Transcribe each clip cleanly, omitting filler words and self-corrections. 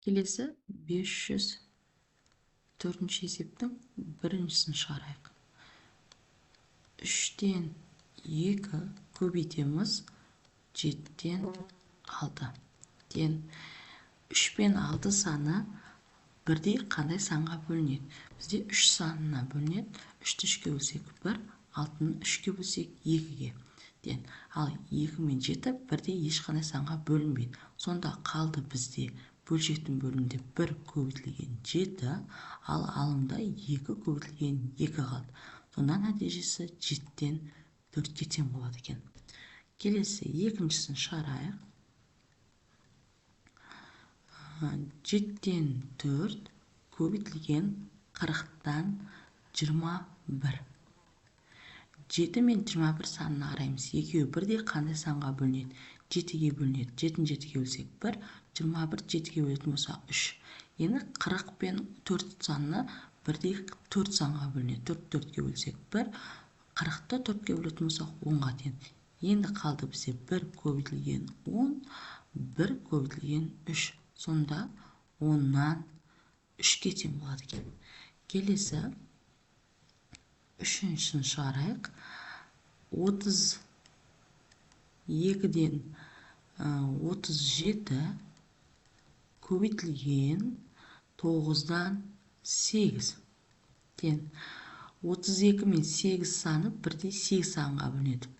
Келесі 504-ші есептің біріншісін шығарайық. 3-тен 2 көбейтеміз, 7-тен 6. 3 пен 6 саны бірдей қандай санға бөлінеді? Бізде 3 санына бөлінеді. 3-ті 3-ке бөлсек 1, 6-ны 3-ке бөлсек 2-ге. Ал 2 мен 7 бірдей ешқандай санға бөлінбейді. Сонда қалды бізде бөлшектің бөлімінде 1 көбейтілген 7, ал алымда 2 көбейтілген 2 қалды. Сонда нәтижесі 7-тен 4-ке тең болады екен. Келесі екіншісін шығарайық. 7-тен 4 көбейтілген 40-тан 21. 7 мен 21 санына қараймыз. Екеуі бірдей қандай санға бөлінеді? 7-ге бөлінеді. 7-ні 7-ге бөлсек 1, 21 7-ге бөлетін болсақ 3. Енді 40 пен 4 санына бірдей 4 санға бөлінеді. 4-ті 4-ке бөлсек 1, 40-ты 4-ке бөлетін болсақ 10-ға тең. Енді қалды бізде 1 көбейтілген 10, 1 көбейтілген 3. Сонда 10-нан 3-ке тең болады екен. Келесі үшіншісін шығарайық. 32-ден 37 көбейтілген 9-дан 8. 32 мен 8 саны бірдей 8 санға бөлінеді.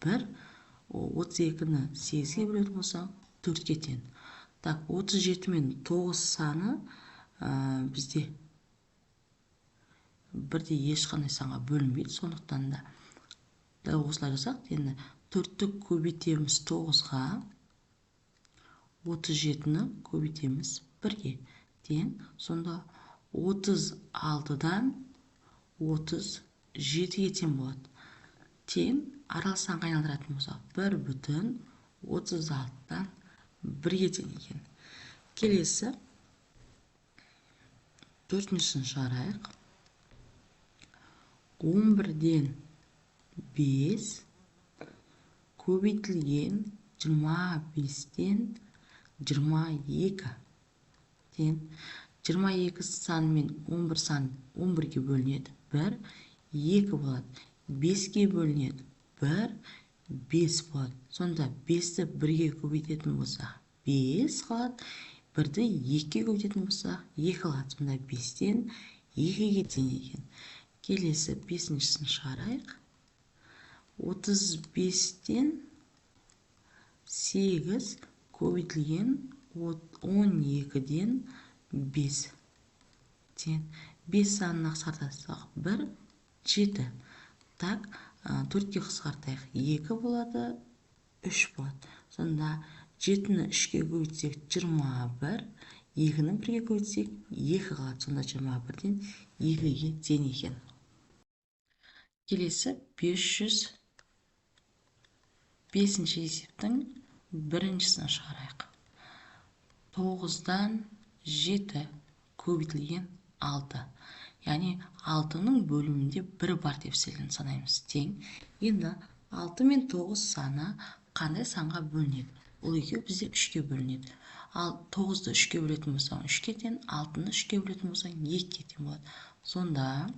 32-ні 8-ге бөлетін болсақ 4-ке тең. 37 мен 9 саны бізде бірде ешқандай санға бөлінбейді. Сондықтан да осылай жасақ. Енді 4-ті көбейтеміз 9-ға, 37-ні көбейтеміз 1-ге тең. Сонда 36-дан 37-ге тең болады. Тең арал санға айналдыратын болсақ 1,36-дан 1-ге тең екен. Келесі 4-шісін шығарайық. 11-ден 5 көбейтілген 25-тен 22. 22 сан мен 11 сан 11-ге бөлінеді. 1, 2 болады. 5-ге бөлінеді. 1, 5 болады. Сонда 5-ті 1-ге көбейтетін болсақ 5 қалады. 1-ді 2-ге көбейтетін болсақ 2 қалады. Сонда 5-тен 2-ге тең екен. Келесі 5-шісін шығарайық. 35-тен 8 көбейтілген 12-ден 5. 5 санын қысқартсақ 1, 7. 4-ке қысқартайық. 2 болады, 3 болады. Сонда 7-ні 3-ке көбейтсек 21, 2-ні 1-ге көбейтсек 2 қалады. Сонда 21-ден 2-ге тең екен. Келесі 505-ші есептің біріншісін шығарайық. 9-дан 7 көбейтілген 6. Яғни 6-ның бөлімінде 1 бар деп санаймыз. Тең. Енді 6 мен 9 саны қандай санға бөлінеді? Ол екеуі бізде 3-ке бөлінеді. Ал 9-ды 3-ке бөлетін болсаң 3-ке тең, 6-ны 3-ке бөлетін болсаң 2-ке тең болады. Сонда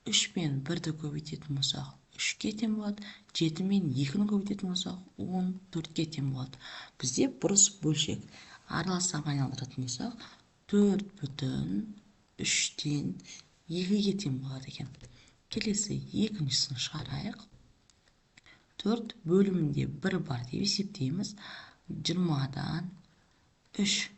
3 пен 1-ді көбейтетін болсақ 3-ке тең болады. 7 мен 2-ні көбейтетін болсақ 14-ке тең болады. Бізде бұрыс бөлшек. Аралас санға айналдыратын болсақ 4,3-тен 2-ге тең болады екен. Келесі екіншісін шығарайық. 4 бөлімінде 1 бар деп есептейміз. 20-дан 3.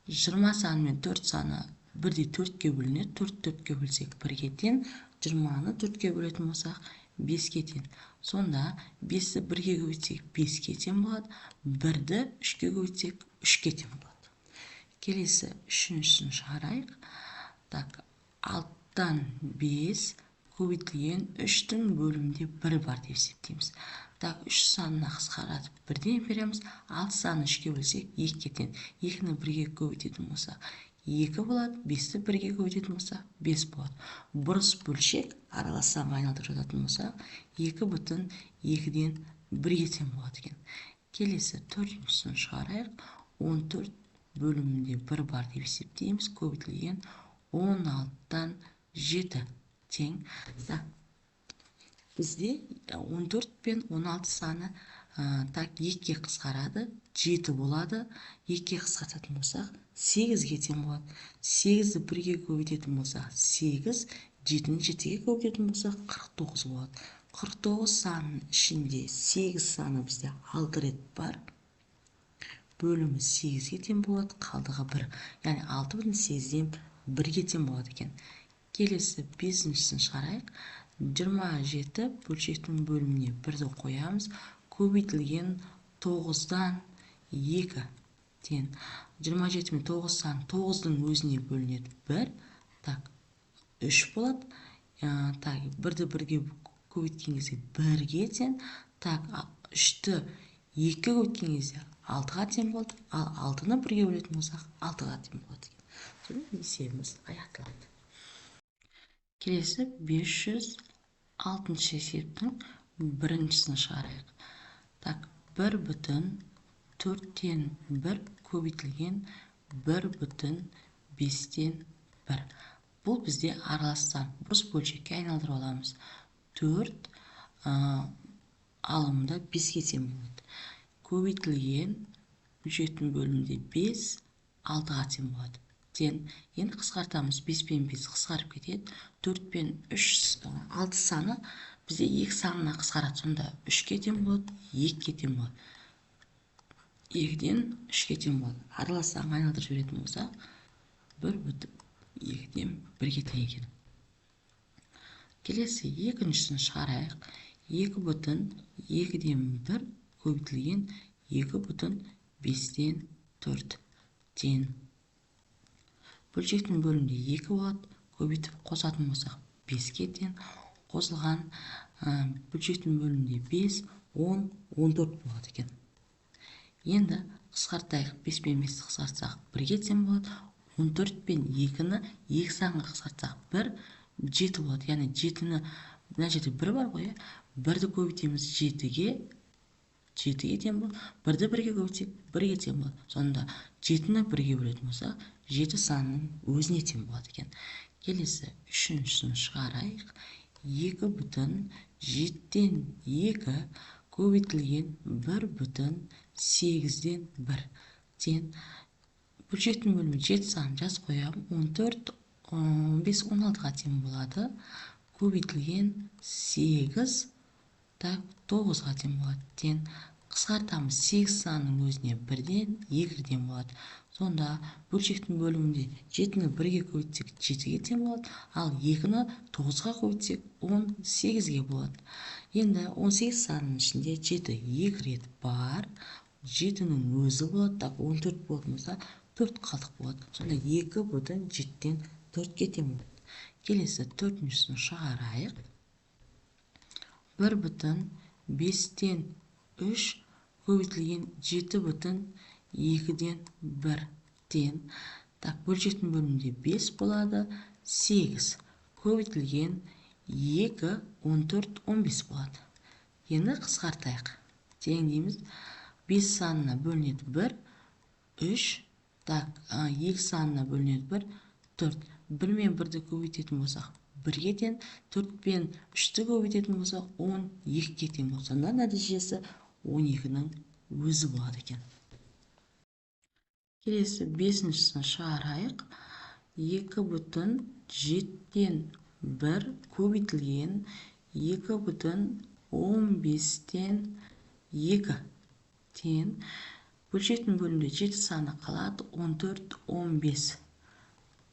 20 саны мен 4 саны бірдей 4-ке бөлінеді. 4-4-ке бөлсек 1-ге тең. 20-ны 4-ке бөлетін болсақ 5-ке тең. Сонда 5-ті 1-ге көбейтсек 5-ке тең болады. 1-ді 3-ке көбейтсек 3-ке тең болады. Келесі үшіншісін шығарайық. 6-дан 5 көбейтілген 3-тің бөлімінде 1 бар деп есептейміз. 3 санына қысқаратып 1-ден береміз. 6 санын 3-ке бөлсек 2-ке тең. 2-ні 1-ге көбейтетін болсақ 2 болады. 5-ті 1-ге көбейтетін болсақ 5 болады. Бұрыс бөлшек аралас санға айналдырып жататын болсақ 2,2-ден 1-ге тең болады екен. Келесі 4-шісін шығарайық. 14 бөлімінде 1 бар деп есептейміз. Көбейтілген 16-тан 7 тең. Бізде 14 пен 16 саны так 2-ге қысқарады, 7 болады. 2-ге қысқартатын болсақ, 8-ге тең болады. 8-ді 1-ге көбейтетін болсақ, 8, 7-ні 7-ге көбейтетін болсақ, 49 болады. 49 санының ішінде 8 саны бізде 6 рет бар. Бөлімі 8-ге тең болады, қалдығы 1. Яғни 6/8-ден 1-ге тең болады екен. Келесі 5-шісін шығарайық. 27 бөлшектің бөліміне 1-ді қоямыз. Көбейтілген 9-дан 2 тең. 27 мен 9 саны 9-дың өзіне бөлінеді 1. Так, 3 болады. Так, 1-ді 1-ге көбейткен кезде 1-ге тең. Так, 3-ті 2-ге көбейткен кезде 6-ға тең болды. Ал 6-ны 1-ге бөлетін болсақ, 6-ға тең болады. Сонда есебіміз аяқталады. Келесі 506-шы есептің біріншісін шығарайық. Так, 1/4-тен 1 көбейтілген 1/5-тен 1. Бұл бізде араластан бұрыс бөлшекке айналдырып аламыз. 4 алымында 5-ге тең болады. Көбейтілген бөлшектің бөлімінде 5 6-ға тең болады. Енді қысқартамыз. 5 пен 5 қысқарып кетеді. 4 пен 3 6 саны бізде 2 санына қысқарады. Сонда 3-ге тең болады, 2-ге тең болады. 2-ден 3-ге тең болады. Араластан айналдырып жіберетін болсақ, 1/2-ден 1-ге тең екен. Келесі екіншісін шығарайық. 2/2-ден 1 көбейтілген 2/5-тен 4 тең. Бөлшектің бөлімінде 2 болады. Көбейтіп қосатын болсақ, 5-ге тең. Қосылған бөлшектің бөлімінде 5, 10, 14 болады екен. Енді қысқартайық. 5 пен 5 қысқартсақ 1-ге тең болады. 14 пен 2-ні 2 санға қысқартсақ 1, 7 болады. Яғни 7-ні, мына жерде 1 бар ғой, 1-ді көбейтеміз 7-ге тең болады. 1-ді 1-ге көбейтсек 1-ге тең болады. Сонда 7-ні 1-ге бөлетін болсақ, 7 санының өзіне тең болады екен. Келесі үшіншісін шығарайық. 2/7-тен 2 көбейтілген 1/8-ден 1 тең. Бөлшектің бөлімі 7 санын жазып қоямын. 14, 15, 16-ға тең болады. Көбейтілген 8, так, 9-ға тең болады. Тең. Қысқартамыз. 8 санының өзіне 1-ден 2-ден болады. Сонда бөлшектің бөлімінде 7-ні 1-ге көбейтсек 7-ге тең болады. Ал 2-ні 9-ға көбейтсек 18-ге болады. Енді 18 санының ішінде 7 2 рет бар. 7-нің өзі болады. Так, 14 болатын болса 4 қалдық болады. Сонда 2/7-тен 4-ге тең болады. Келесі төртіншісін шығарайық. 1/5-тен 3 көбейтілген 7/2-ден 1 тең. Так, бөлшектің бөлімінде 5 болады. 8 көбейтілген 2, 14, 15 болады. Енді қысқартайық. Тең дейміз. 5 санына бөлінеді 1, 3, так, 2 санына бөлінеді 1, 4. 1 мен 1-ді көбейтетін болсақ 1-ге тең, 4 пен 3-ті көбейтетін болсақ 12-ге тең болады. Сонда нәтижесі 12-нің өзі болады екен. Келесі 5-шісін шығарайық. 2/7-тен 1 көбейтілген 2/15-тен 2 тең. Бөлшектің бөлімінде 7 саны қалады. 14, 15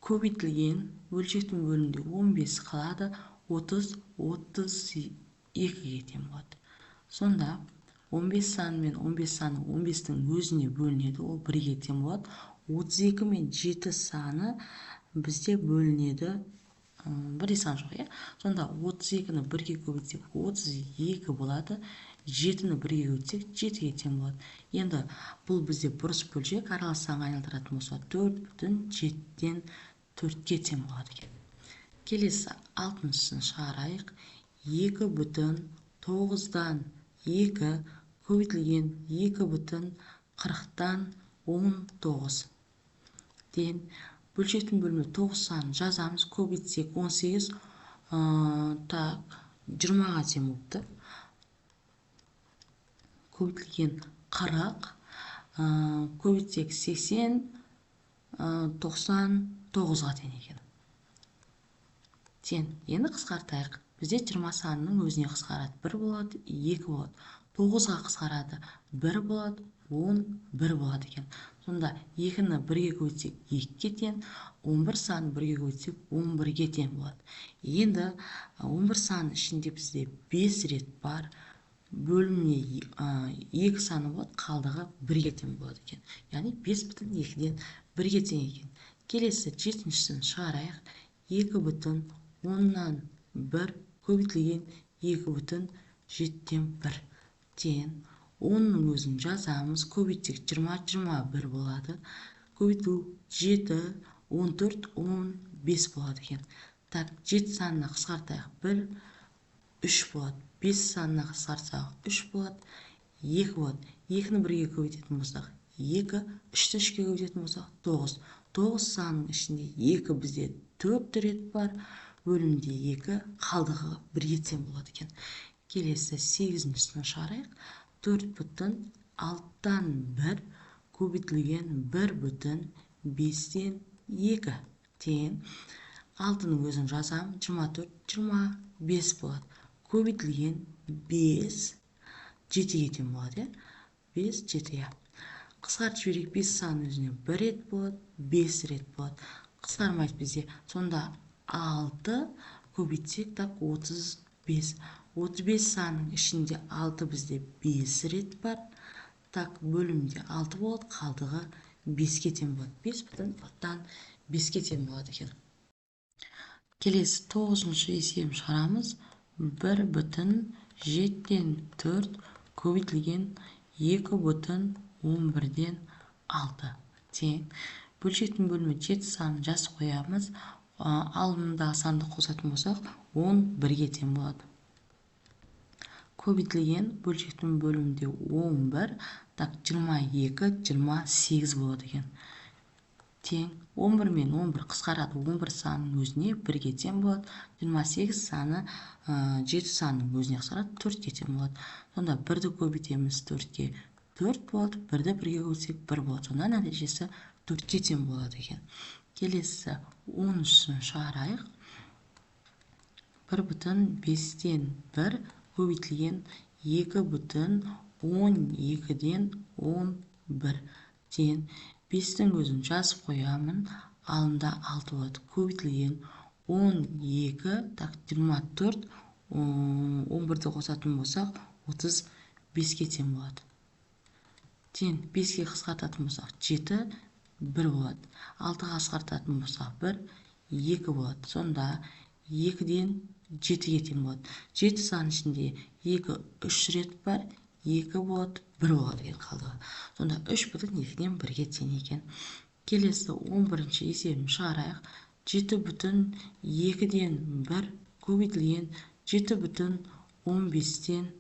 көбейтілген бөлшектің бөлімінде 15 қалады. 30, 32-ге тең болады. Сонда 15 саны мен 15 саны 15-тің өзіне бөлінеді. Ол 1-ге тең болады. 32 мен 7 саны бізде бөлінеді. Бірдей сан жоқ, е? Сонда 32-ні 1-ге көбейтсек 32 болады. 7-ні 1-ге көбейтсек 7-ге тең болады. Енді бұл бізде бұрыс бөлшек. Араластан айналдыратын болса 4/7-тен 4-ге тең болады екен. Келесі 6-шысын шығарайық. 2/9-дан 2 көбейтілген 2/40-тан 19 тең бөлшектің бөлімі 9 санын жазамыз. Көбейтсек 18, так 20-ға тең болыпты. Көбейтілген 40, көбейтсек 80, 99-ға тең екен. Тең. Енді қысқартайық. Бізде 20 санының өзіне қысқарады. 1 болады, 2 болады. 9-ға қысқарады. 1 болады, 10, 1 болады екен. Сонда 2-ні 1-ге көбейтсек 2-ге тең, 11 санын 1-ге көбейтсек 11-ге тең болады. Енді 11 санының ішінде бізде 5 рет бар. Бөліміне 2 саны болады, қалдығы 1-ге тең болады екен. Яғни 5,2-ден 1-ге тең екен. Келесі 7-шісін шығарайық. 2,10-нан 1 көбейтілген 2,7-ден 1 тең. 10-ның өзін жазамыз. Көбейтсек 20, 21 болады. Көбейту 7, 14, 15 болады екен. Так, 7 санына қысқартайық. 1, 3 болады. 5 санына қысқартсақ 3 болады. 2 болады. 2-ні 1-ге көбейтетін болсақ 2, 3-ті 3-ге көбейтетін болсақ 9. 9 санның ішінде 2 бізде 4 рет бар. Бөлімде 2, қалдығы 1-ге тең болады екен. Келесі 8-шісін шығарайық. 4,6-тан 1 көбейтілген 1,5-ден 2 тең. 6-ның өзін жазам. 24, 25 болады. Көбейтілген 5, 7-ге тең болады. 5, 7. Қысқартып жіберейік. 5 санның өзіне 1 рет болады, 5 рет болады. Қысқармайды бізде. Сонда 6 көбейтсек, так 35. 35 санның ішінде 6 бізде 5 рет бар. Так, бөлімде 6 болады, қалдығы 5-ге тең болады. 5,6-тан 5-ге тең болады екен. Келесі 9-шы есебін шығарамыз. 1,7-ден 4 көбейтілген 2,11-ден 6 тең. Бөлшектің бөлімі 7 санын жазып қоямыз. Алдындағы санды қосатын болсақ 10 1-ге тең болады. Көбейтілген бөлшектің бөлімінде 11, так 22, 28 болады екен. Тең. 11 мен 11 қысқарады. 11 санның өзіне 1-ге тең болады. 28 саны 7 санның өзіне қысқарады. 4-ге тең болады. Сонда 1-ді көбейтеміз 4-ге 4 болады. 1-ді 1-ге көбейтсек 1 болады. Сонда нәтижесі 4-ге тең болады екен. Келесі 13-шісін шығарайық. 1,5-ден 1 көбейтілген 2,12-ден 11 тең. 5-тің өзін жазып қоямын. Алында 6 болады. Көбейтілген 12, так 24, 11-ді қосатын болсақ 35-ге тең болады. Тең 5-ге қысқартатын болсақ 7, 1 болады. 6-ға қысқартатын болсақ 1, 2 болады. Сонда 2-ден 7-ге тең болады. 7 санның ішінде 2, 3 рет бар. 2 болады, 1 болады екен қалдығы. Сонда 3,2-ден 1-ге тең екен. Келесі 11-ші есебін шығарайық. 7,2-ден 1 көбейтілген 7,15-ден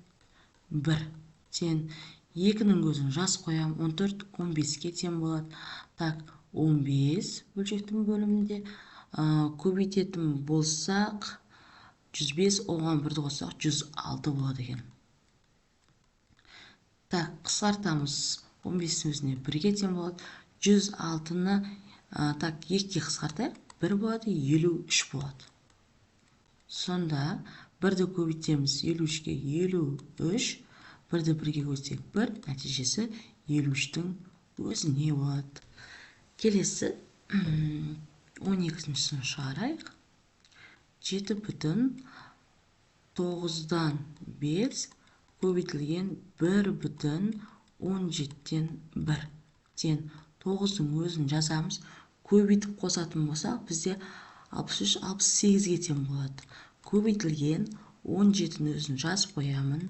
1 тең. 2-ның өзін жазып қоям. 14, 15-ге тең болады. Так, 15 бөлшектің бөлімінде көбейтетін болсақ 105, оған 1-ді қоссақ 106 болады екен. Так, қысқартамыз. 15-дің өзіне 1-ге тең болады. 106-ны так 2-ге қысқартайық. 1 болады, 53 болады. Сонда 1-ді көбейтеміз 53-ге 53, 1-ді 1-ге көбейтсек 1, нәтижесі 53-тің өзіне болады. Келесі 12-шісін шығарайық. 7,9-дан 5 көбейтілген 1,17-ден 1 тең. 9-дың өзін жазамыз. Көбейтіп қосатын болсақ, бізде 63, 68-ге тең болады. Көбейтілген 17-дің өзін жазып қоямын.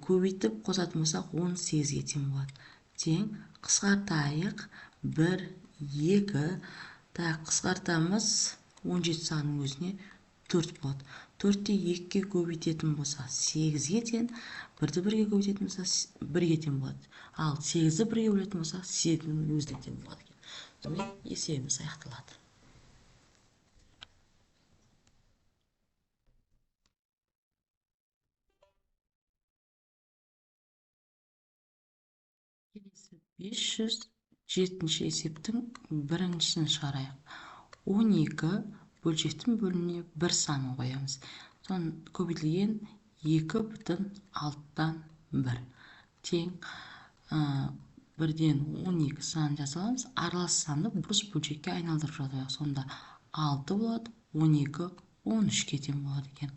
Көбейтіп қосатын болсақ 18-ге тең болады. Тең. Қысқартайық. 1, 2, так қысқартамыз. 17 санның өзіне 4 болады. 4-ті 2-ге көбейтетін болса 8-ге тең, 1-ді 1-ге көбейтетін болса 1-ге тең болады. Ал 8-ді 1-ге бөлетін болса 7-дің өзіне тең болады. Сонымен есебіміз аяқталады. Келесі 507 есептің біріншісін шығарайық. 12 бөлшектің бөліміне 1 санын қоямыз. Соны көбейтілген 2,6-тан 1 тең 1-ден 12 санын жазаламыз. Аралас санды бұрыс бөлшекке айналдырып жазайық. Сонда 6 болады, 12 13-ке тең болады екен.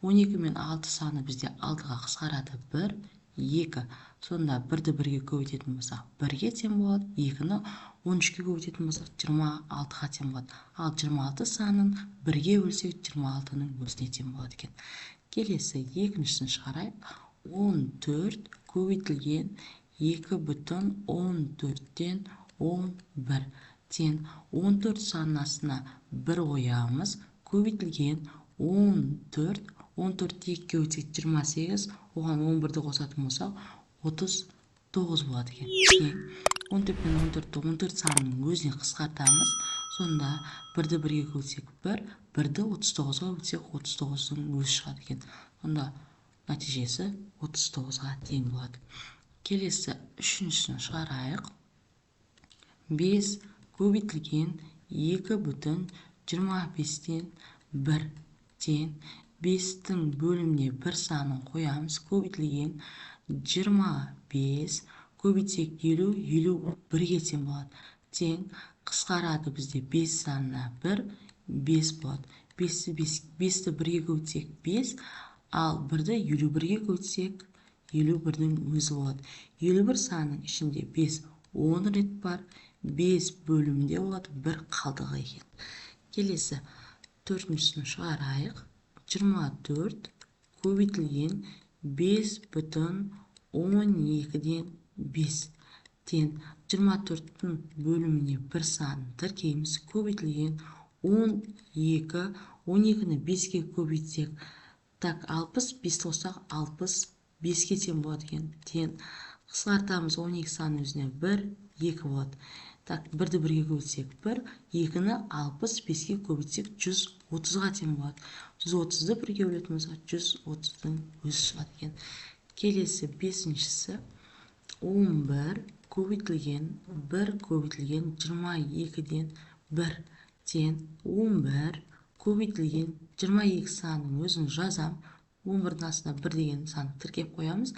12 мен 6 саны бізде 6-ға қысқарады 1, 2. Сонда 1-ді 1-ге көбейтетін болсақ 1-ге тең болады, 2-ні 13-ке көбейтетін болсақ 26-ға тең болады. Ал 26 санын 1-ге бөлсек 26-ның өзіне тең болады екен. Келесі екіншісін шығарайық. 14 көбейтілген 2,14-тен 11 тең 14 санының астына 1 қоямыз. Көбейтілген 14 2-ге бөлсек 28, оған 11-ді қосатын болсақ 39 болады екен. 14 пен 14-ті 14 санының өзіне қысқартамыз. Сонда 1-ді 1-ге бөлсек 1, 1-ді 39-ға бөлсек 39-ның өзі шығады екен. Сонда нәтижесі 39-ға тең болады. Келесі үшіншісін шығарайық. 5 көбейтілген 2,25-тен 1 тең 5-тің бөліміне 1 санын қоямыз. Көбейтілген 25 көбейтсек 50, 50 1-ге тең болады. Тең қысқарады бізде 5 санына 1, 5 болады. 5-ті 1-ге көбейтсек 5, ал 1-ді 51-ге көбейтсек 51-дің өзі болады. 51 санының ішінде 5 10 рет бар, 5 бөлімде болады, 1 қалдығы екен. Келесі төртіншісін шығарайық. 24 көбейтілген 5,12-ден 5 тең 24-тің бөліміне 1 санын тіркейміз. Көбейтілген 12, 12-ні 5-ге көбейтсек, так 60, 5-ті қоссақ 65-ге тең болады екен. Тең қысқартамыз 12 санының өзіне 1, 2 болады. Так 1-ді 1-ге көбейтсек 1, 2-ні 65-ге көбейтсек 130-ға тең болады. 130-ді 1-ге бөлетін болсақ 130-дің өзі шығады екен. Келесі бесіншісі 11 көбейтілген 22-ден 1 тең 11 көбейтілген 22 санының өзін жазам. 11-дің астына 1 деген санды тіркеп қоямыз.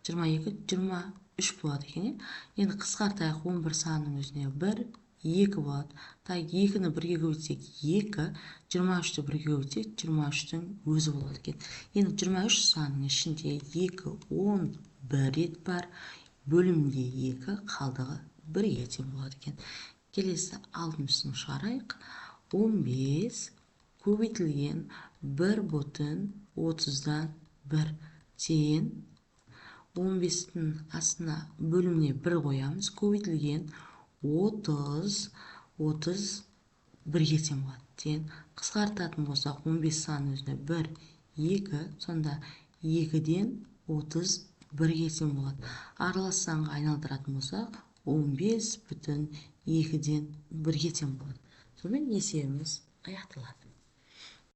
22, 23 болады екен. Енді қысқартайық 11 санының өзіне 1, 2 болады. Так 2-ні 1-ге көбейтсек 2, 23-ті 1-ге көбейтсек 23-тің өзі болады екен. Енді 23 санының ішінде 2, 11 рет бар, бөлімде 2, қалдығы 1-ге тең болады екен. Келесі алтыншысын шығарайық. 15 көбейтілген 1,30-дан 1 тең 15-тің астына бөліміне 1 қоямыз. Көбейтілген 30 1-ге тең болады. Тең қысқартатын болсақ 15 санының өзіне 1, 2, сонда 2-ден 30 1-ге тең болады. Аралас санға айналдыратын болсақ 15,2-ден 1-ге тең болады. Сонымен есебіміз аяқталады.